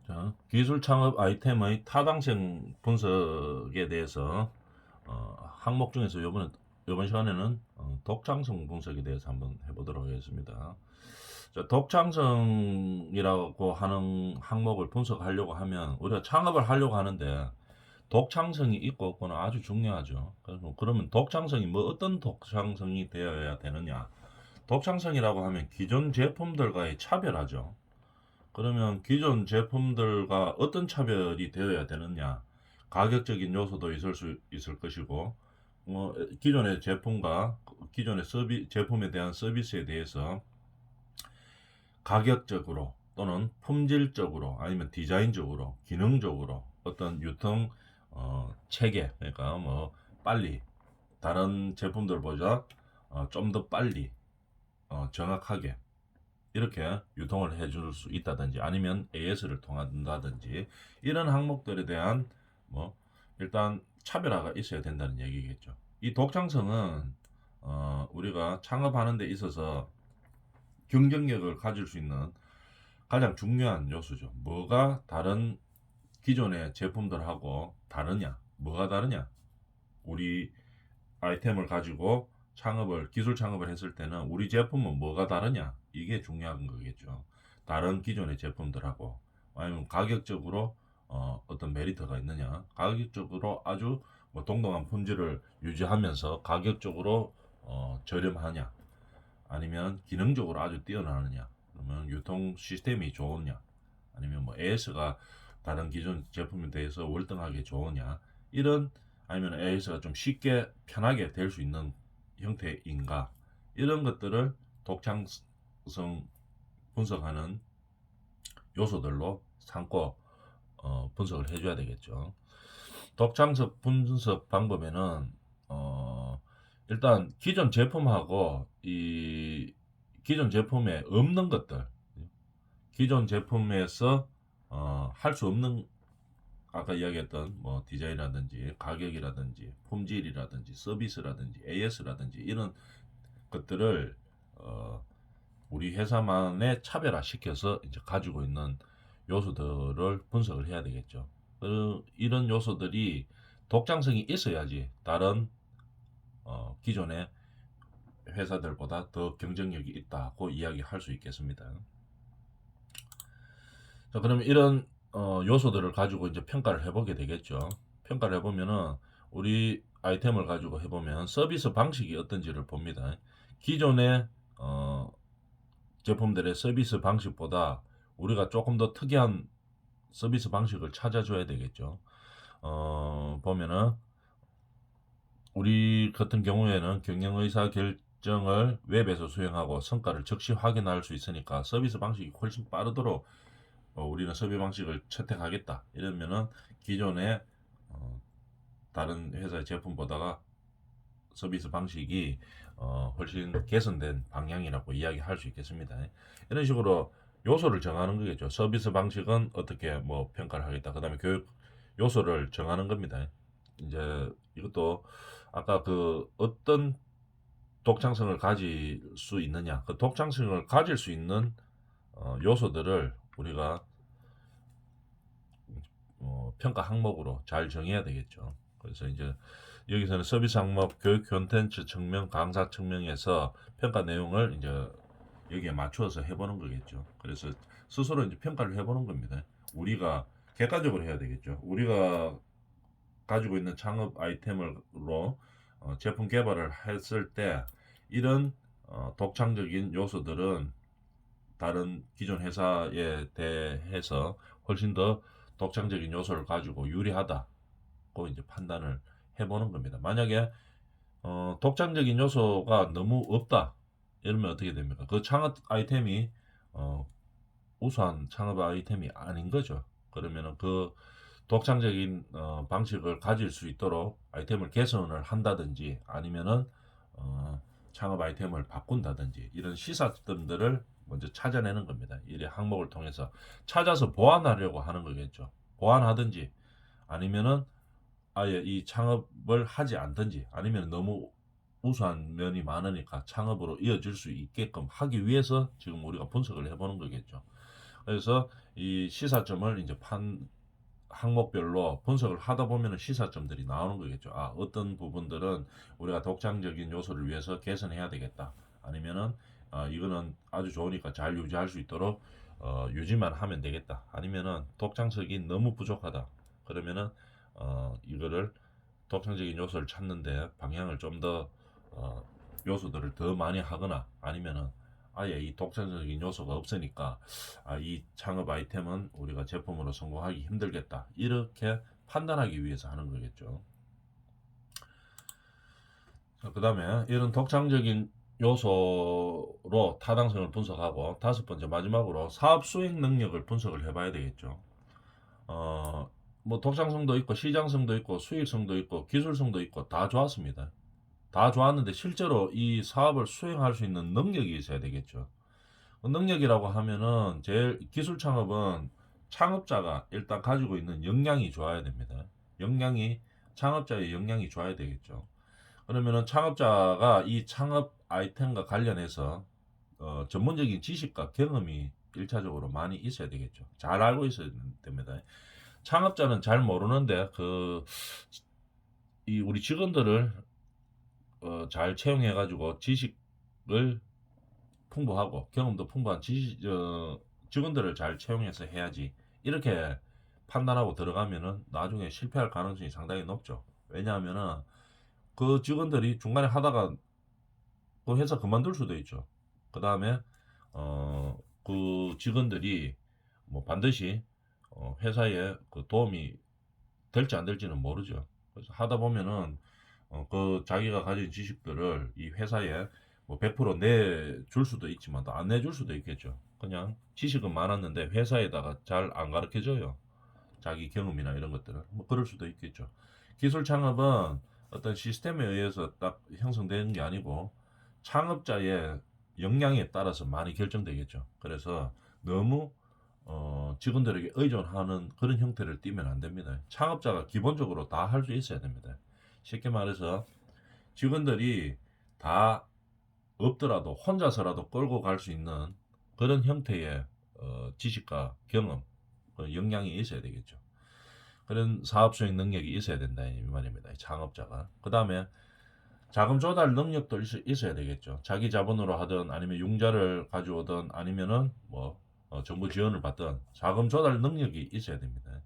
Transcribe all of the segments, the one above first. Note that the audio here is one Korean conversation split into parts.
자, 기술 창업 아이템의 타당성 분석에 대해서 항목 중에서 이번 시간에는 독창성 분석에 대해서 한번 해보도록 하겠습니다. 자, 독창성이라고 하는 항목을 분석하려고 하면 우리가 창업을 하려고 하는데 독창성이 있고 없고는 아주 중요하죠. 그러면 독창성이 뭐 어떤 독창성이 되어야 되느냐? 독창성이라고 하면 기존 제품들과의 차별하죠. 그러면 기존 제품들과 어떤 차별이 되어야 되느냐? 가격적인 요소도 있을 것이고, 기존의 제품과 기존의 제품에 대한 서비스에 대해서 가격적으로 또는 품질적으로 아니면 디자인적으로, 기능적으로 어떤 유통 체계, 그러니까 뭐 빨리 다른 제품들보다 좀 더 빨리 정확하게 이렇게 유통을 해줄 수 있다든지 아니면 AS를 통한다든지 이런 항목들에 대한 뭐 일단 차별화가 있어야 된다는 얘기겠죠. 이 독창성은 우리가 창업하는 데 있어서 경쟁력을 가질 수 있는 가장 중요한 요소죠. 뭐가 다른 기존의 제품들하고 다르냐? 뭐가 다르냐? 우리 아이템을 가지고 기술 창업을 했을 때는 우리 제품은 뭐가 다르냐? 이게 중요한 거겠죠. 다른 기존의 제품들하고 아니면 가격적으로 어떤 메리트가 있느냐? 가격적으로 아주 뭐 동등한 품질을 유지하면서 가격적으로 저렴하냐? 아니면 기능적으로 아주 뛰어나느냐? 그러면 유통 시스템이 좋으냐? 아니면 뭐 AS가 다른 기존 제품에 대해서 월등하게 좋으냐? 이런 아니면 AS가 좀 쉽게 편하게 될 수 있는 형태인가? 이런 것들을 독창성 분석하는 요소들로 삼고 분석을 해줘야 되겠죠. 독창성 분석 방법에는 일단 기존 제품하고 이 기존 제품에 없는 것들, 기존 제품에서 할 수 없는 아까 이야기했던 뭐 디자인이라든지 가격이라든지 품질이라든지 서비스라든지 AS라든지 이런 것들을 어, 우리 회사만의 차별화 시켜서 이제 가지고 있는 요소들을 분석을 해야 되겠죠. 이런 요소들이 독창성이 있어야지 다른 기존의 회사들보다 더 경쟁력이 있다고 이야기할 수 있겠습니다. 자, 그러면 이런 요소들을 가지고 이제 평가를 해보게 되겠죠. 평가를 해보면은 우리 아이템을 가지고 해보면 서비스 방식이 어떤지를 봅니다. 기존의 제품들의 서비스 방식보다 우리가 조금 더 특이한 서비스 방식을 찾아줘야 되겠죠. 보면은 우리 같은 경우에는 경영 의사 결정을 웹에서 수행하고 성과를 즉시 확인할 수 있으니까 서비스 방식이 훨씬 빠르도록 우리는 서비 방식을 채택하겠다. 이러면은 기존의 어, 다른 회사의 제품보다가 서비스 방식이 훨씬 개선된 방향이라고 이야기할 수 있겠습니다. 이런 식으로 요소를 정하는 거겠죠. 서비스 방식은 어떻게 뭐 평가를 하겠다. 그다음에 교육 요소를 정하는 겁니다. 이제 이것도 아까 그 어떤 독창성을 가질 수 있느냐, 그 독창성을 가질 수 있는 요소들을 우리가 평가 항목으로 잘 정해야 되겠죠. 그래서 이제 여기서는 서비스 항목, 교육 콘텐츠 측면, 강사 측면에서 평가 내용을 이제 여기에 맞추어서 해보는 거겠죠. 그래서 스스로 이제 평가를 해보는 겁니다. 우리가 객관적으로 해야 되겠죠. 우리가 가지고 있는 창업 아이템으로 제품 개발을 했을 때 이런 독창적인 요소들은 다른 기존 회사에 대해서 훨씬 더 독창적인 요소를 가지고 유리하다고 이제 판단을 해보는 겁니다. 만약에 독창적인 요소가 너무 없다 이러면 어떻게 됩니까? 그 창업 아이템이 어, 우수한 창업 아이템이 아닌 거죠. 그러면은 그 독창적인 방식을 가질 수 있도록 아이템을 개선을 한다든지 아니면은 창업 아이템을 바꾼다든지 이런 시사점들을 먼저 찾아내는 겁니다. 이 항목을 통해서 찾아서 보완하려고 하는 거겠죠. 보완하든지 아니면은 아예 이 창업을 하지 않든지 아니면 너무 우수한 면이 많으니까 창업으로 이어질 수 있게끔 하기 위해서 지금 우리가 분석을 해보는 거겠죠. 그래서 이 시사점을 이제 항목별로 분석을 하다 보면은 시사점들이 나오는 거겠죠. 아, 어떤 부분들은 우리가 독창적인 요소를 위해서 개선해야 되겠다. 아니면은 이거는 아주 좋으니까 잘 유지할 수 있도록 유지만 하면 되겠다. 아니면은 독창적인 너무 부족하다. 그러면은 이거를 독창적인 요소를 찾는데 방향을 좀 더 요소들을 더 많이 하거나 아니면은 아예 이 독창적인 요소가 없으니까 이 창업 아이템은 우리가 제품으로 성공하기 힘들겠다. 이렇게 판단하기 위해서 하는 거겠죠. 그 다음에 이런 독창적인 요소로 타당성을 분석하고 다섯 번째 마지막으로 사업 수행 능력을 분석을 해봐야 되겠죠. 뭐 독창성도 있고 시장성도 있고 수익성도 있고 기술성도 있고 다 좋았습니다. 다 좋았는데 실제로 이 사업을 수행할 수 있는 능력이 있어야 되겠죠. 능력이라고 하면은 제일 기술 창업은 창업자가 일단 가지고 있는 역량이 좋아야 됩니다. 역량이 창업자의 역량이 좋아야 되겠죠. 그러면은 창업자가 이 창업 아이템과 관련해서 전문적인 지식과 경험이 1차적으로 많이 있어야 되겠죠. 잘 알고 있어야 됩니다. 창업자는 잘 모르는데 이 우리 직원들을 잘 채용해 가지고 지식을 풍부하고 경험도 풍부한 직원들을 잘 채용해서 해야지. 이렇게 판단하고 들어가면은 나중에 실패할 가능성이 상당히 높죠. 왜냐하면은 그 직원들이 중간에 하다가 그 회사 그만둘 수도 있죠. 그 다음에 그 직원들이 뭐 반드시 회사에 그 도움이 될지 안 될지는 모르죠. 그래서 하다 보면은 그 자기가 가진 지식들을 이 회사에 뭐 100% 내줄 수도 있지만 또 안 내줄 수도 있겠죠. 그냥 지식은 많았는데 회사에다가 잘 안 가르쳐 줘요. 자기 경험이나 이런 것들을. 뭐 그럴 수도 있겠죠. 기술 창업은 어떤 시스템에 의해서 딱 형성되는 게 아니고 창업자의 역량에 따라서 많이 결정되겠죠. 그래서 너무 직원들에게 의존하는 그런 형태를 띠면 안 됩니다. 창업자가 기본적으로 다 할 수 있어야 됩니다. 쉽게 말해서 직원들이 다 없더라도 혼자서라도 끌고 갈 수 있는 그런 형태의 지식과 경험, 역량이 있어야 되겠죠. 그런 사업 수행 능력이 있어야 된다 이 말입니다. 창업자가. 그 다음에 자금 조달 능력도 있어야 되겠죠. 자기 자본으로 하든 아니면 융자를 가져오든 아니면은 뭐 정부 지원을 받든 자금 조달 능력이 있어야 됩니다.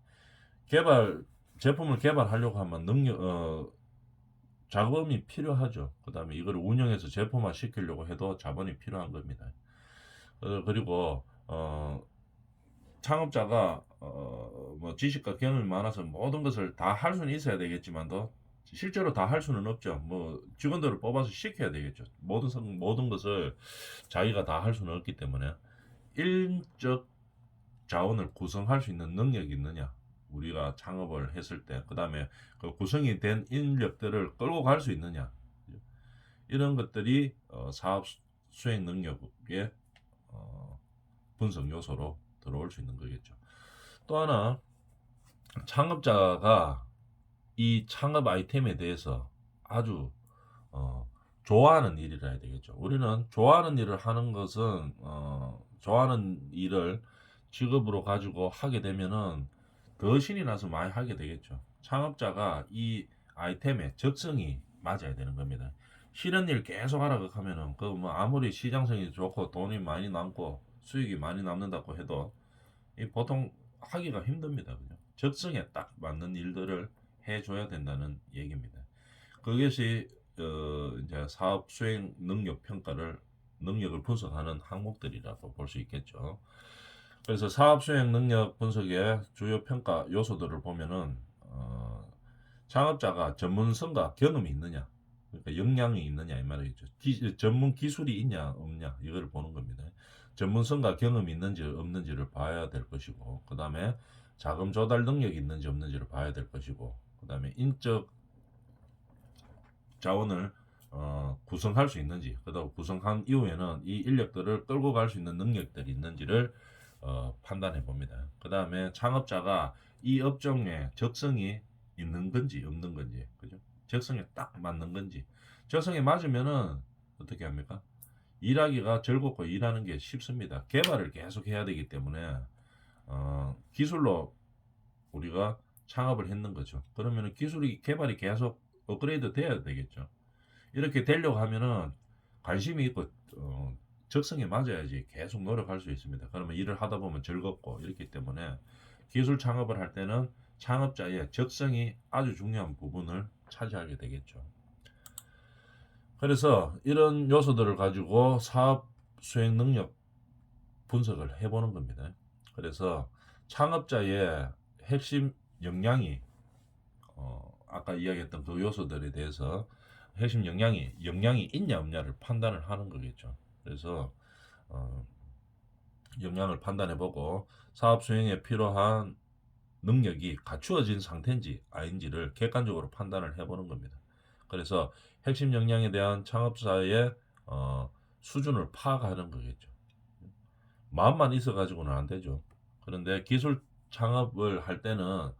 개발 제품을 개발하려고 하면 자금이 필요하죠. 그 다음에 이걸 운영해서 제품화 시키려고 해도 자본이 필요한 겁니다. 그리고 창업자가 뭐 지식과 경험이 많아서 모든 것을 다 할 수는 있어야 되겠지만도 실제로 다 할 수는 없죠. 뭐 직원들을 뽑아서 시켜야 되겠죠. 모든 것을 자기가 다 할 수는 없기 때문에 인적 자원을 구성할 수 있는 능력이 있느냐. 우리가 창업을 했을 때, 그 다음에 그 구성이 된 인력들을 끌고 갈 수 있느냐. 이런 것들이 사업 수행 능력의 분석 요소로 들어올 수 있는 거겠죠. 또 하나, 창업자가 이 창업 아이템에 대해서 아주 좋아하는 일이라 해야 되겠죠. 우리는 좋아하는 일을 하는 것은 좋아하는 일을 직업으로 가지고 하게 되면은 더 신이 나서 많이 하게 되겠죠. 창업자가 이 아이템의 적성이 맞아야 되는 겁니다. 싫은 일 계속 하라고 하면은 그 뭐 아무리 시장성이 좋고 돈이 많이 남고 수익이 많이 남는다고 해도 이 보통 하기가 힘듭니다. 그죠? 적성에 딱 맞는 일들을 해줘야 된다는 얘기입니다. 그것이 이제 사업 수행 능력을 분석하는 항목들이라고 볼 수 있겠죠. 그래서 사업 수행 능력 분석의 주요 평가 요소들을 보면은 창업자가 전문성과 경험이 있느냐, 그러니까 역량이 있느냐 이 말이겠죠. 전문 기술이 있냐 없냐 이거를 보는 겁니다. 전문성과 경험이 있는지 없는지를 봐야 될 것이고, 그 다음에 자금 조달 능력이 있는지 없는지를 봐야 될 것이고, 그 다음에 인적 자원을 구성할 수 있는지, 그다음 구성한 이후에는 이 인력들을 끌고 갈 수 있는 능력들이 있는지를 판단해 봅니다. 그 다음에 창업자가 이 업종에 적성이 있는 건지 없는 건지, 그죠? 적성에 딱 맞는 건지, 적성에 맞으면은 어떻게 합니까? 일하기가 즐겁고 일하는 게 쉽습니다. 개발을 계속 해야 되기 때문에 기술로 우리가 창업을 했는 거죠. 그러면은 기술이 개발이 계속 업그레이드 돼야 되겠죠. 이렇게 되려고 하면은 관심이 있고 적성에 맞아야지 계속 노력할 수 있습니다. 그러면 일을 하다 보면 즐겁고 이렇기 때문에 기술 창업을 할 때는 창업자의 적성이 아주 중요한 부분을 차지하게 되겠죠. 그래서 이런 요소들을 가지고 사업 수행 능력 분석을 해보는 겁니다. 그래서 창업자의 핵심 역량이 아까 이야기했던 그 요소들에 대해서 핵심 역량이 있냐 없냐를 판단을 하는 거겠죠. 그래서 역량을 판단해보고 사업 수행에 필요한 능력이 갖추어진 상태인지 아닌지를 객관적으로 판단을 해보는 겁니다. 그래서 핵심 역량에 대한 창업자의 수준을 파악하는 거겠죠. 마음만 있어가지고는 안 되죠. 그런데 기술 창업을 할 때는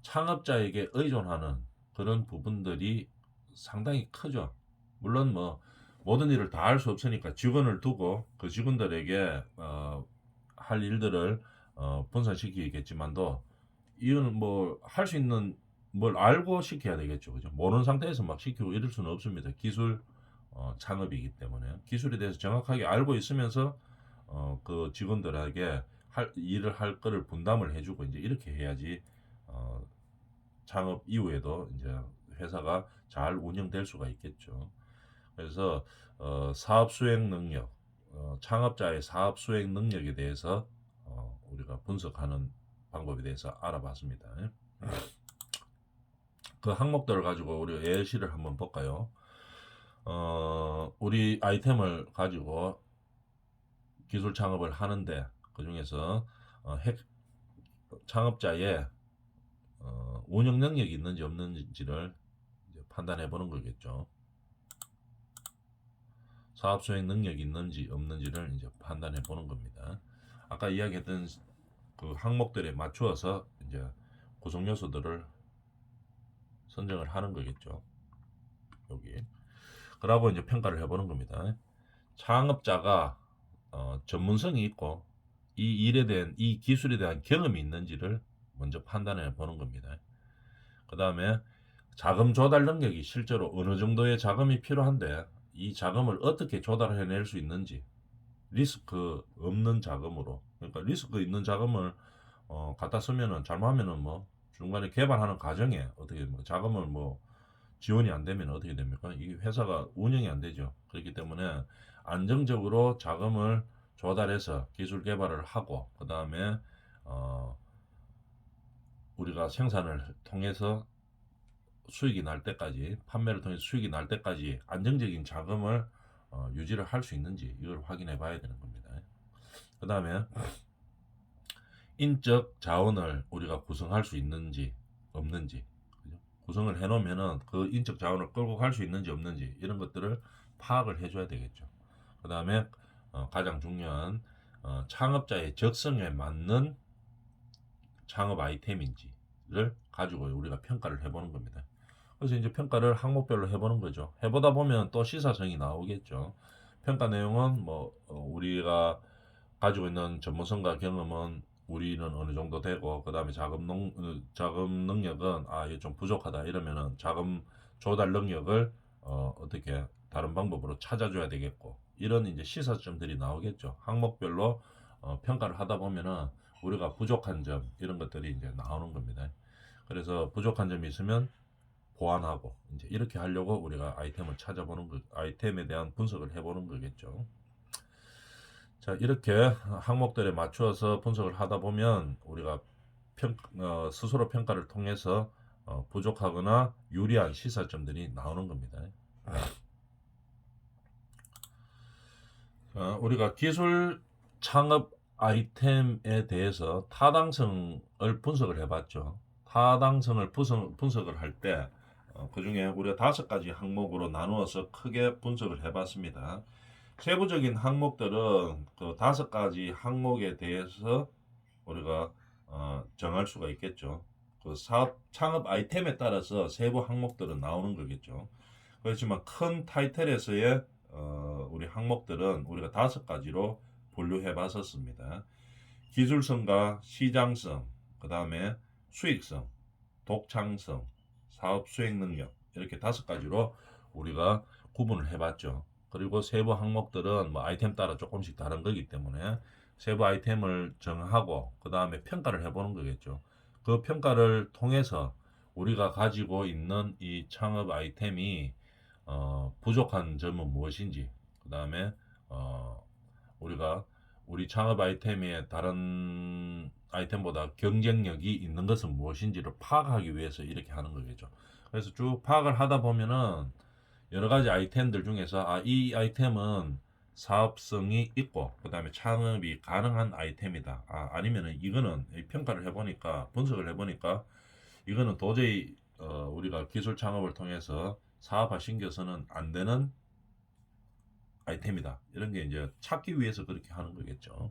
창업자에게 의존하는 그런 부분들이 상당히 크죠. 물론 뭐 모든 일을 다 할 수 없으니까 직원을 두고 그 직원들에게 할 일들을 분산시키겠지만도 이거는 뭐 할 수 있는 뭘 알고 시켜야 되겠죠. 그죠? 모르는 상태에서 막 시키고 이럴 수는 없습니다. 기술 창업이기 때문에 기술에 대해서 정확하게 알고 있으면서 그 직원들에게 일을 할 거를 분담을 해주고 이제 이렇게 해야지 어, 창업 이후에도 이제 회사가 잘 운영될 수가 있겠죠. 그래서 사업 수행 능력, 창업자의 사업 수행 능력에 대해서 우리가 분석하는 방법에 대해서 알아봤습니다. 그 항목들을 가지고 우리 예시를 한번 볼까요? 우리 아이템을 가지고 기술 창업을 하는데 그 중에서 창업자의 운영 능력이 있는지 없는지를 판단해 보는 거겠죠. 사업 수행 능력이 있는지 없는지를 이제 판단해 보는 겁니다. 아까 이야기했던 그 항목들에 맞추어서 이제 구성 요소들을 선정을 하는 거겠죠. 여기. 그러고 이제 평가를 해보는 겁니다. 창업자가 전문성이 있고 이 일에 대한 이 기술에 대한 경험이 있는지를 먼저 판단해 보는 겁니다. 그 다음에 자금 조달 능력이 실제로 어느 정도의 자금이 필요한데 이 자금을 어떻게 조달해낼 수 있는지 리스크 없는 자금으로 그러니까 리스크 있는 자금을 갖다 쓰면은 잘못하면은 뭐 중간에 개발하는 과정에 어떻게 뭐 자금을 뭐 지원이 안 되면 어떻게 됩니까? 이 회사가 운영이 안 되죠. 그렇기 때문에 안정적으로 자금을 조달해서 기술 개발을 하고 그 다음에 우리가 생산을 통해서 수익이 날 때까지 판매를 통해서 수익이 날 때까지 안정적인 자금을 유지를 할 수 있는지 이걸 확인해 봐야 되는 겁니다. 그 다음에 인적 자원을 우리가 구성할 수 있는지 없는지 구성을 해 놓으면은 그 인적 자원을 끌고 갈 수 있는지 없는지 이런 것들을 파악을 해줘야 되겠죠. 그 다음에 가장 중요한 창업자의 적성에 맞는 창업 아이템인지를 가지고 우리가 평가를 해보는 겁니다. 그래서 이제 평가를 항목별로 해보는 거죠. 해보다 보면 또 시사성이 나오겠죠. 평가 내용은 뭐 우리가 가지고 있는 전문성과 경험은 우리는 어느 정도 되고 그 다음에 자금 능력은 이게 좀 부족하다 이러면은 자금 조달 능력을 어떻게 다른 방법으로 찾아줘야 되겠고 이런 이제 시사점들이 나오겠죠. 항목별로 평가를 하다 보면은 우리가 부족한 점 이런 것들이 이제 나오는 겁니다. 그래서 부족한 점이 있으면 보완하고 이제 이렇게 하려고 우리가 아이템을 찾아보는 아이템에 대한 분석을 해보는 거겠죠. 자, 이렇게 항목들에 맞추어서 분석을 하다 보면 우리가 스스로 평가를 통해서 부족하거나 유리한 시사점들이 나오는 겁니다. 우리가 기술 창업 아이템에 대해서 타당성을 분석을 해봤죠. 타당성을 분석을 할 때 그 중에 우리가 5가지 항목으로 나누어서 크게 분석을 해봤습니다. 세부적인 항목들은 그 5가지 항목에 대해서 우리가 정할 수가 있겠죠. 그 사업 창업 아이템에 따라서 세부 항목들은 나오는 거겠죠. 그렇지만 큰 타이틀에서의 우리 항목들은 우리가 5가지로 분류해 봤었습니다. 기술성과 시장성, 그 다음에 수익성, 독창성, 사업 수행 능력, 이렇게 5가지로 우리가 구분을 해봤죠. 그리고 세부 항목들은 뭐 아이템 따라 조금씩 다른 거기 때문에 세부 아이템을 정하고 그 다음에 평가를 해보는 거겠죠. 그 평가를 통해서 우리가 가지고 있는 이 창업 아이템이 부족한 점은 무엇인지, 그 다음에 우리가 우리 창업 아이템의 다른 아이템보다 경쟁력이 있는 것은 무엇인지를 파악하기 위해서 이렇게 하는 거겠죠. 그래서 쭉 파악을 하다 보면은 여러 가지 아이템들 중에서 이 아이템은 사업성이 있고 그 다음에 창업이 가능한 아이템이다. 아니면은 이거는 평가를 해보니까 분석을 해보니까 이거는 도저히 우리가 기술 창업을 통해서 사업화 신겨서는 안 되는 아이템이다. 이런 게 이제 찾기 위해서 그렇게 하는 거겠죠.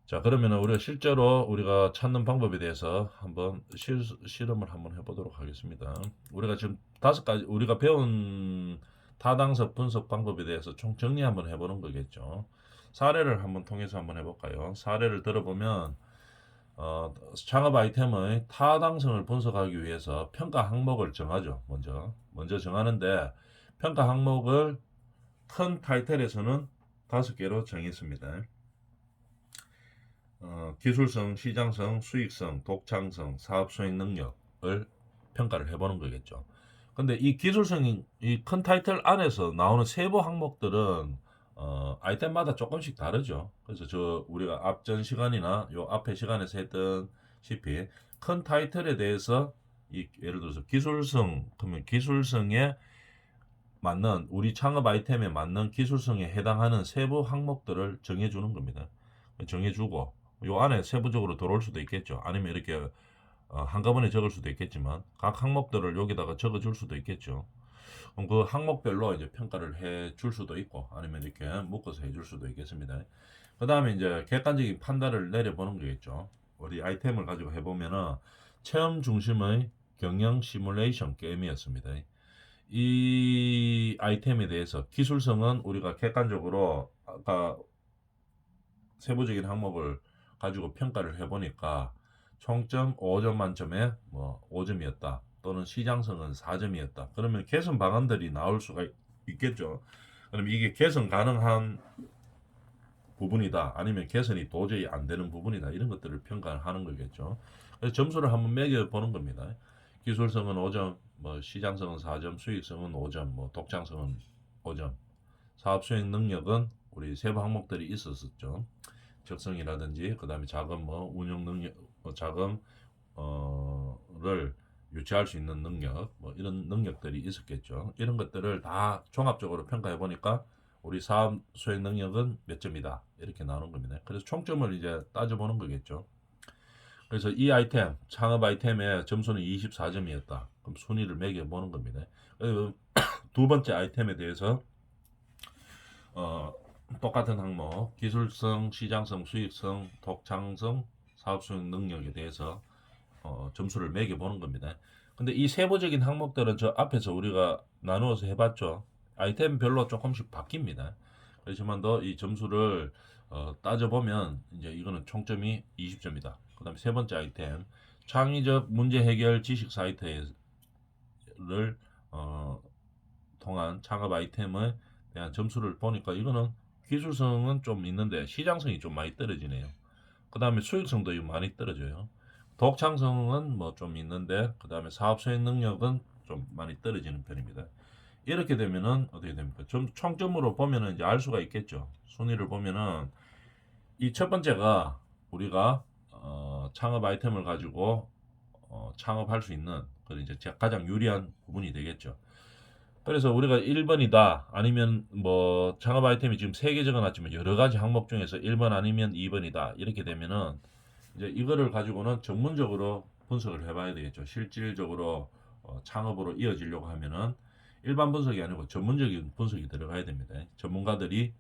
자, 그러면 우리가 실제로 우리가 찾는 방법에 대해서 한번 실험을 한번 해보도록 하겠습니다. 우리가 지금 5가지 우리가 배운 타당성 분석 방법에 대해서 총 정리 한번 해보는 거겠죠. 사례를 한번 통해서 한번 해볼까요? 사례를 들어보면 창업 아이템의 타당성을 분석하기 위해서 평가 항목을 정하죠. 먼저 정하는데 평가 항목을 큰 타이틀에서는 5개로 정했습니다. 기술성, 시장성, 수익성, 독창성, 사업 수행 능력을 평가를 해보는 거겠죠. 근데 이 기술성이 이 큰 타이틀 안에서 나오는 세부 항목들은 아이템마다 조금씩 다르죠. 그래서 우리가 앞전 시간이나 요 앞에 시간에서 했던 시피 큰 타이틀에 대해서 예를 들어서 기술성, 그러면 기술성에 맞는 우리 창업 아이템에 맞는 기술성에 해당하는 세부 항목들을 정해주는 겁니다. 정해주고 요 안에 세부적으로 들어올 수도 있겠죠. 아니면 이렇게 한꺼번에 적을 수도 있겠지만 각 항목들을 여기다가 적어줄 수도 있겠죠. 그럼 그 항목별로 이제 평가를 해 줄 수도 있고 아니면 이렇게 묶어서 해줄 수도 있겠습니다. 그 다음에 이제 객관적인 판단을 내려보는 거겠죠. 우리 아이템을 가지고 해보면은 체험 중심의 경영 시뮬레이션 게임이었습니다. 이 아이템에 대해서 기술성은 우리가 객관적으로 아까 세부적인 항목을 가지고 평가를 해보니까 총점 5점 만점에 뭐 5점이었다. 또는 시장성은 4점이었다. 그러면 개선 방안들이 나올 수가 있겠죠. 그럼 이게 개선 가능한 부분이다. 아니면 개선이 도저히 안 되는 부분이다. 이런 것들을 평가하는 거겠죠. 그래서 점수를 한번 매겨 보는 겁니다. 기술성은 5점, 뭐 시장성은 4점, 수익성은 5점, 뭐 독창성은 5점. 사업 수행 능력은 우리 세부 항목들이 있었었죠. 적성이라든지 그다음에 자금 뭐 운영 능력, 자금을 유치할 수 있는 능력, 뭐 이런 능력들이 있었겠죠. 이런 것들을 다 종합적으로 평가해 보니까 우리 사업 수행 능력은 몇 점이다 이렇게 나오는 겁니다. 그래서 총점을 이제 따져보는 거겠죠. 그래서 이 아이템 창업 아이템의 점수는 24점이었다. 그럼 순위를 매겨 보는 겁니다. 그리고 두 번째 아이템에 대해서 똑같은 항목 기술성, 시장성, 수익성, 독창성, 사업 수행 능력에 대해서 점수를 매겨 보는 겁니다. 근데 이 세부적인 항목들은 저 앞에서 우리가 나누어서 해봤죠. 아이템별로 조금씩 바뀝니다. 그렇지만도 이 점수를 따져보면 이제 이거는 총점이 20점이다. 그 다음에 세 번째 아이템 창의적 문제 해결 지식 사이트를 통한 창업 아이템에 대한 점수를 보니까 이거는 기술성은 좀 있는데 시장성이 좀 많이 떨어지네요. 그 다음에 수익성도 많이 떨어져요. 독창성은 뭐 좀 있는데 그 다음에 사업 수행 능력은 좀 많이 떨어지는 편입니다. 이렇게 되면은 어떻게 됩니까? 총점으로 보면은 이제 알 수가 있겠죠. 순위를 보면은 이 첫 번째가 우리가 창업 아이템을 가지고 창업할 수 있는 그 이제 가장 유리한 부분이 되겠죠. 그래서 우리가 1번이다 아니면 뭐 창업 아이템이 지금 3개 적어놨지만 여러 가지 항목 중에서 1번 아니면 2번이다 이렇게 되면은 이제 이거를 가지고는 전문적으로 분석을 해봐야 되겠죠. 실질적으로 창업으로 이어지려고 하면은 일반 분석이 아니고 전문적인 분석이 들어가야 됩니다. 전문가들이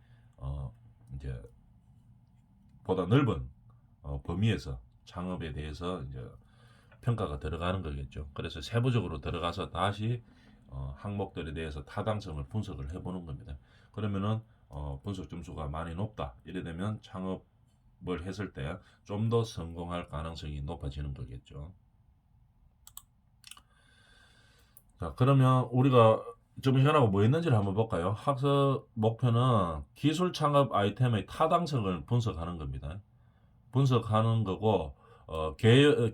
이제 보다 넓은 범위에서 창업에 대해서 이제 평가가 들어가는 거겠죠. 그래서 세부적으로 들어가서 다시 항목들에 대해서 타당성을 분석을 해보는 겁니다. 그러면은 분석 점수가 많이 높다. 이래 되면 창업을 했을 때 좀 더 성공할 가능성이 높아지는 거겠죠. 자, 그러면 우리가 좀 시간하고 뭐 했는지를 한번 볼까요? 학습 목표는 기술 창업 아이템의 타당성을 분석하는 겁니다. 분석하는 거고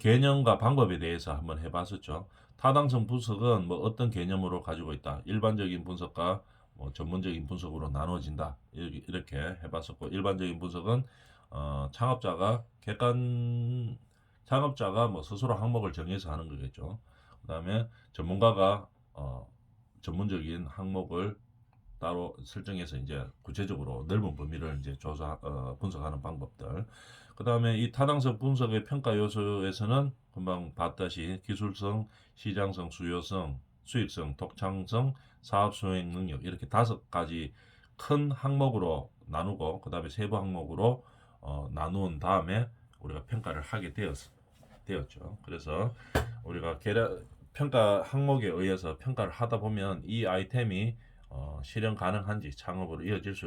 개념과 방법에 대해서 한번 해봤었죠. 타당성 분석은 뭐 어떤 개념으로 가지고 있다. 일반적인 분석과 뭐 전문적인 분석으로 나눠진다. 이렇게 해봤었고 일반적인 분석은 창업자가 창업자가 뭐 스스로 항목을 정해서 하는 거겠죠. 그다음에 전문가가 전문적인 항목을 따로 설정해서 이제 구체적으로 넓은 범위를 이제 분석하는 방법들. 그다음에 이 타당성 분석의 평가 요소에서는 금방 봤다시 기술성, 시장성, 수요성, 수익성, 독창성, 사업 수행 능력 이렇게 5가지 큰 항목으로 나누고 그다음에 세부 항목으로 나눈 다음에 우리가 평가를 하게 되었죠. 그래서 우리가 평가 항목에 의해서 평가를 하다 보면 이 아이템이 실현 가능한지 창업으로 이어질 수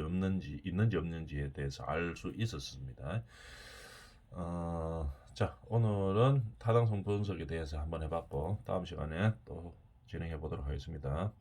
있는지 없는지에 대해서 알 수 있었습니다. 자, 오늘은 타당성 분석에 대해서 한번 해봤고 다음 시간에 또 진행해 보도록 하겠습니다.